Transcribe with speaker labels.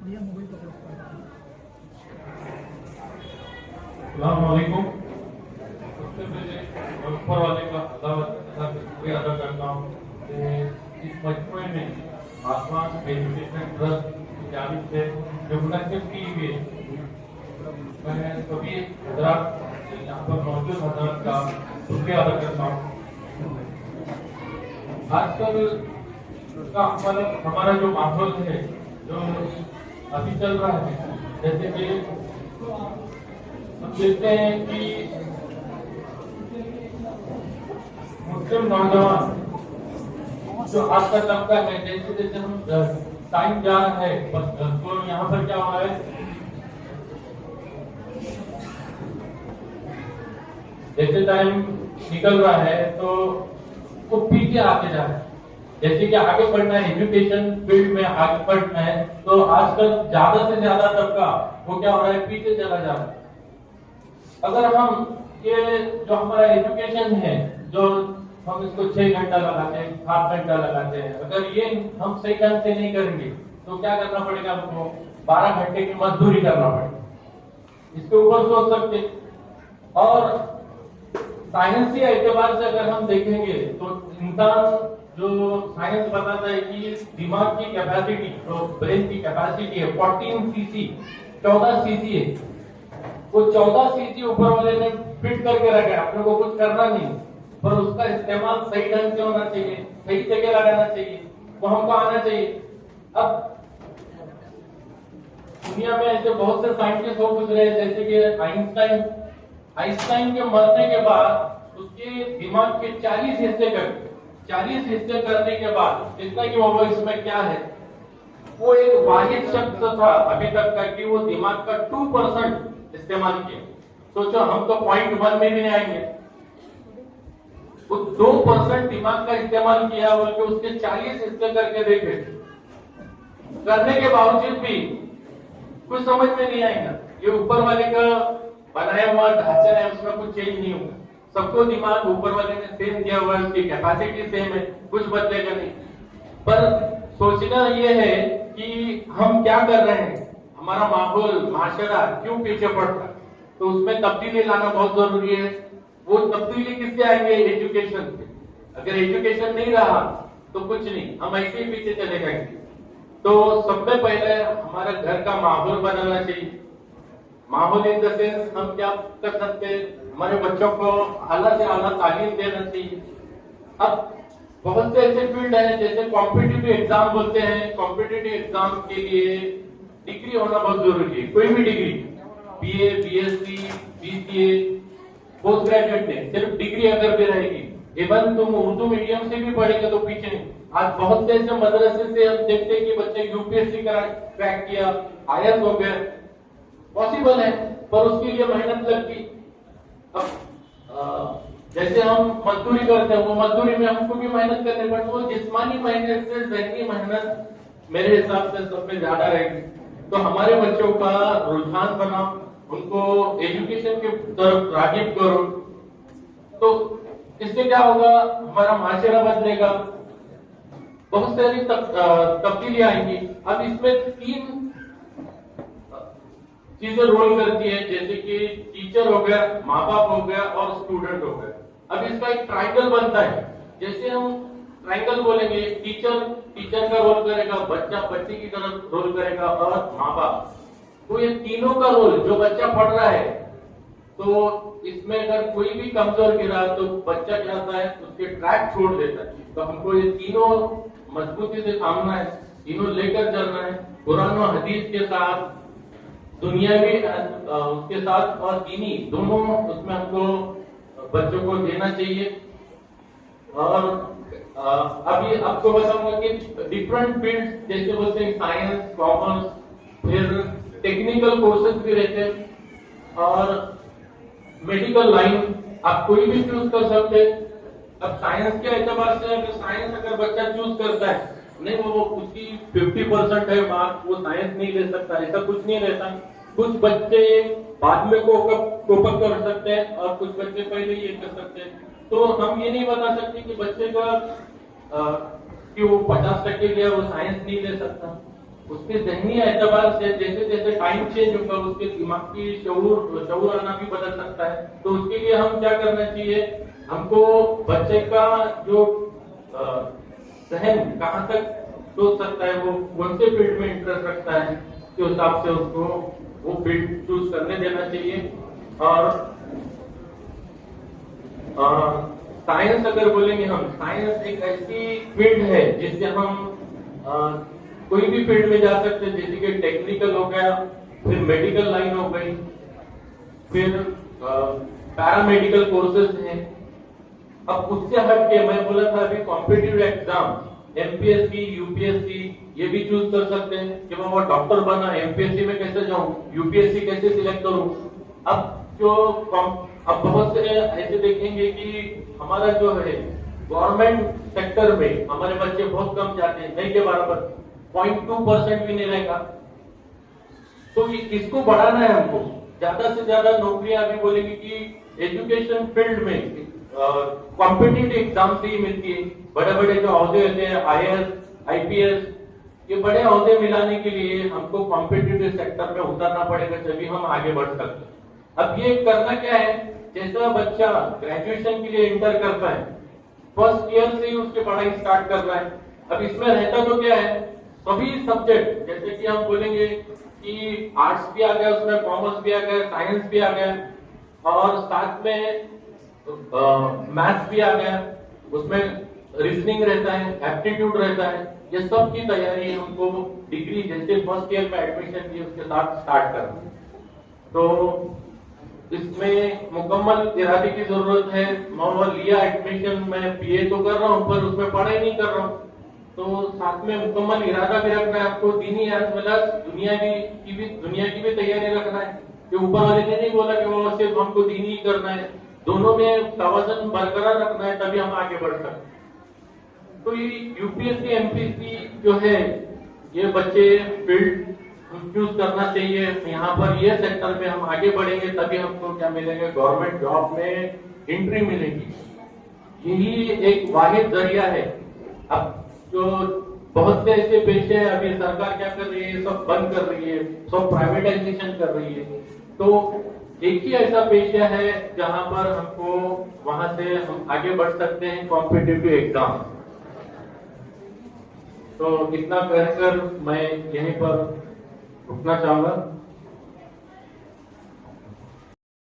Speaker 1: अस्सलामुअलैकुम। सबसे पहले ऊपर वाले का अल्लाह शुक्रिया अदा करता हूँ कि इस मजमुए में आसमान एजुकेशन ट्रस्ट की जानिब से जो मुनक़्क़िद की हुई है, मैं सभी हज़रात यहाँ पर मौजूद हज़रात का शुक्रिया अदा करता हूँ। आजकल का हमारा जो माहौल है, जो अभी चल रहा है, जैसे कि हम देखते हैं कि मुस्लिम नौजवान जो आज का तबका है, जैसे जैसे हम टाइम जा रहा है, तो यहाँ पर क्या हो रहा है, जैसे टाइम निकल रहा है तो वो पीछे आते जा रहा है। जैसे कि आगे बढ़ना है, एजुकेशन फील्ड में आगे बढ़ना है, तो आजकल ज्यादा से ज्यादा तबका वो क्या हो रहा है, पीछे चला जा रहा है। अगर हम ये जो हमारा एजुकेशन है, जो हम इसको 6 घंटा लगाते हैं, 7 घंटा लगाते हैं, अगर ये हम सही ढंग से नहीं करेंगे तो क्या करना पड़ेगा, हमको 12 घंटे की मजदूरी करना पड़ेगा। इसके ऊपर सोच सकते। और साइंसी एतबार से अगर हम देखेंगे तो इंसान जो साइंस बताता है कि दिमाग की कैपेसिटी, जो ब्रेन की कैपेसिटी है 14 सीसी, 14 सीसी है। वो 14 सीसी ऊपर वाले ने फिट करके रखा है, अपने को कुछ करना नहीं, पर उसका इस्तेमाल सही ढंग से होना चाहिए, सही जगह लगाना चाहिए, वो हमको आना चाहिए। अब दुनिया में ऐसे बहुत से साइंटिस्ट हो गुजरे हैं, जैसे कि आइंस्टाइन के मरने के बाद उसके दिमाग के 40 हिस्से करने के बाद जितना कि वो इसमें क्या है, वो एक वाहिद शख्स था अभी तक का कि वो दिमाग का 2% इस्तेमाल किया। सोचो, हम तो 0.1 में भी नहीं आएंगे, वो 2% दिमाग का इस्तेमाल किया, बल्कि उसके 40 हिस्से करके देखे, करने के बावजूद भी कुछ समझ में नहीं आएगा। ये ऊपर वाले का बनाया हुआ ढांचा है, उसमें कुछ चेंज नहीं होगा। सबको दिमाग ऊपर वाले ने सेम दिया हुआ है, उसकी कैपेसिटी सेम है, कुछ बदलेगा नहीं। पर सोचना ये है कि हम क्या कर रहे हैं, हमारा माहौल, माशरा क्यों पीछे पड़ रहा है, तो उसमें तब्दीली लाना बहुत जरूरी है। वो तब्दीली किससे आएंगे, एजुकेशन से। अगर एजुकेशन नहीं रहा तो कुछ नहीं, हम ऐसे ही पीछे चले जाएंगे। तो सबसे पहले हमारा घर का माहौल बनाना चाहिए। माहौल इन द सेंस हम क्या कर सकते हैं, हमारे बच्चों को आला से आला तालीम देना चाहिए। अब बहुत से ऐसे फील्ड है, जैसे कॉम्पिटिटिव एग्जाम बोलते हैं, कॉम्पिटिटिव एग्जाम के लिए डिग्री होना बहुत जरूरी है। कोई भी degree, BA, BSc, BCA, post graduate नहीं, सिर्फ डिग्री अगर भी रहेगी, इवन तुम उर्दू मीडियम से भी पढ़ेंगे तो पीछे नहीं। आज बहुत से ऐसे मदरसे से हम देखते हैं कि बच्चे यूपीएससी क्रैक किया, आईएएस हो गए, पॉसिबल है, पर उसके लिए मेहनत लगती। अब जैसे हम मजदूरी करते हैं, वो मजदूरी में हमको भी मेहनत करनी पड़ती, वो जिस्मानी मेहनत से ज़हनी मेहनत मेरे हिसाब से सब में ज्यादा रहेगी। तो हमारे बच्चों का रुझान बनाओ, उनको एजुकेशन की तरफ राग़िब करो, तो इससे क्या होगा, हमारा माशरा बदलेगा, बहुत सारी तब्दीली आएंगी। अब इसमें 3 चीजें रोल करती है, जैसे कि टीचर हो गया, माँ बाप हो गया और स्टूडेंट हो गया। अब इसका एक ट्रायंगल बनता है। जैसे हम ट्रायंगल बोलेंगे, टीचर का रोल करेगा, बच्चा बच्चे की तरफ रोल करेगा, और माँ बाप। तो ये तीनों का रोल, जो बच्चा पढ़ रहा है, तो इसमें अगर कोई भी कमजोर गिरा तो बच्चा क्या होता है, उसके ट्रैक छोड़ देता है। तो हमको ये तीनों मजबूती से थामना है, तीनों लेकर चलना है, कुरान और हदीस के साथ, दुनियावी उसके साथ, और दीनी दोनों उसमें हमको बच्चों को देना चाहिए। और अभी आपको बताऊंगा कि डिफरेंट फील्ड, जैसे बोलते हैं साइंस, कॉमर्स, फिर टेक्निकल कोर्सेज भी रहते हैं, और मेडिकल लाइन आप कोई भी चूज कर सकते हैं। अब साइंस के एतबार से अगर बच्चा चूज करता है, नहीं वो उसकी 50% है मार्क, वो साइंस नहीं ले सकता, ऐसा कुछ नहीं रहता। कुछ बच्चे बाद में कोप अप कर सकते हैं, और कुछ बच्चे पहले ये कर सकते हैं। तो हम ये नहीं बता सकते कि बच्चे का कि वो 50% लिया वो साइंस नहीं ले सकता। उसके जहनी एतबार से जैसे जैसे टाइम चेंज होगा उसके दिमाग की शऊर आना भी बदल सकता है। तो उसके लिए हम क्या करना चाहिए, हमको बच्चे का जो जहन कहाँ तक सोच सकता है, वो कौन से फील्ड में इंटरेस्ट रखता है, के हिसाब से उसको वो फील्ड चूज करने देना चाहिए। और साइंस अगर बोलेंगे हम, साइंस एक ऐसी फील्ड है जिससे हम कोई भी फील्ड में जा सकते हैं, जैसे कि टेक्निकल हो गया, फिर मेडिकल लाइन हो गई, फिर पैरामेडिकल कोर्सेज हैं। अब उससे हट के मैं बोला था अभी कॉम्पिटिटिव एग्जाम एमपीएससी यूपीएससी ये भी चूज कर सकते हैं कि मैं वो डॉक्टर बना, एमपीएससी में कैसे जाऊं, यूपीएससी कैसे सिलेक्ट करूं। अब बहुत से ऐसे देखेंगे कि हमारा जो है गवर्नमेंट सेक्टर में हमारे बच्चे बहुत कम जाते हैं, नहीं के बराबर 0.2% भी नहीं रहेगा। तो ये किसको बढ़ाना है, हमको ज्यादा से ज्यादा नौकरियां अभी बोलेंगे कि एजुकेशन फील्ड में कॉम्पिटिटिव एग्जाम से ही मिलती है। बड़े बड़े जो अहदे होते हैं आईएएस आईपीएस, ये बड़े अहदे मिलाने के लिए हमको कॉम्पिटिटिव सेक्टर में उतरना पड़ेगा, तभी हम आगे बढ़ सकते हैं। अब ये करना क्या है, जैसा बच्चा ग्रेजुएशन के लिए इंटर करता है, फर्स्ट ईयर से ही उसकी पढ़ाई स्टार्ट कर रहा है। अब इसमें रहता तो क्या है, सभी सब्जेक्ट जैसे कि हम बोलेंगे कि आर्ट्स भी आ गया, उसमें कॉमर्स भी आ गया, साइंस भी आ गया, और साथ में मैथ्स भी आ गया, उसमें रीजनिंग रहता है, एप्टीट्यूड रहता है। ये सब की तैयारी हमको डिग्री जैसे फर्स्ट ईयर में एडमिशन की उसके साथ स्टार्ट करना है। तो इसमें मुकम्मल इरादे की जरूरत है। मैं लिया एडमिशन, मैं बीए तो कर रहा हूँ पर उसमें पढ़ाई नहीं कर रहा हूँ, तो साथ में मुकम्मल इरादा भी रखना है आपको, दीनी एज वेल एज दुनिया की भी तैयारी रखना है। कि ऊपर वाले ने नहीं बोला कि वो सिर्फ हमको दीनी ही करना है, दोनों में तवाज़ुन बरकरार रखना है, तभी हम आगे बढ़ सकते हैं। तो ये यूपीएससी एमपीएससी जो है, ये बच्चे फील्ड चूज करना चाहिए। यहाँ पर ये सेक्टर में हम आगे बढ़ेंगे तभी हमको क्या मिलेंगे, गवर्नमेंट जॉब में एंट्री मिलेगी। यही एक वाहिद जरिया है। अब जो बहुत से ऐसे पेशे हैं, अभी सरकार क्या कर रही है, सब बंद कर रही है, सब प्राइवेटाइजेशन कर रही है। तो एक ही ऐसा पेशा है जहां पर हमको वहां से हम आगे बढ़ सकते हैं, कॉम्पिटिटिव एग्जाम। तो इतना कहकर मैं यहीं पर रुकना चाहूंगा।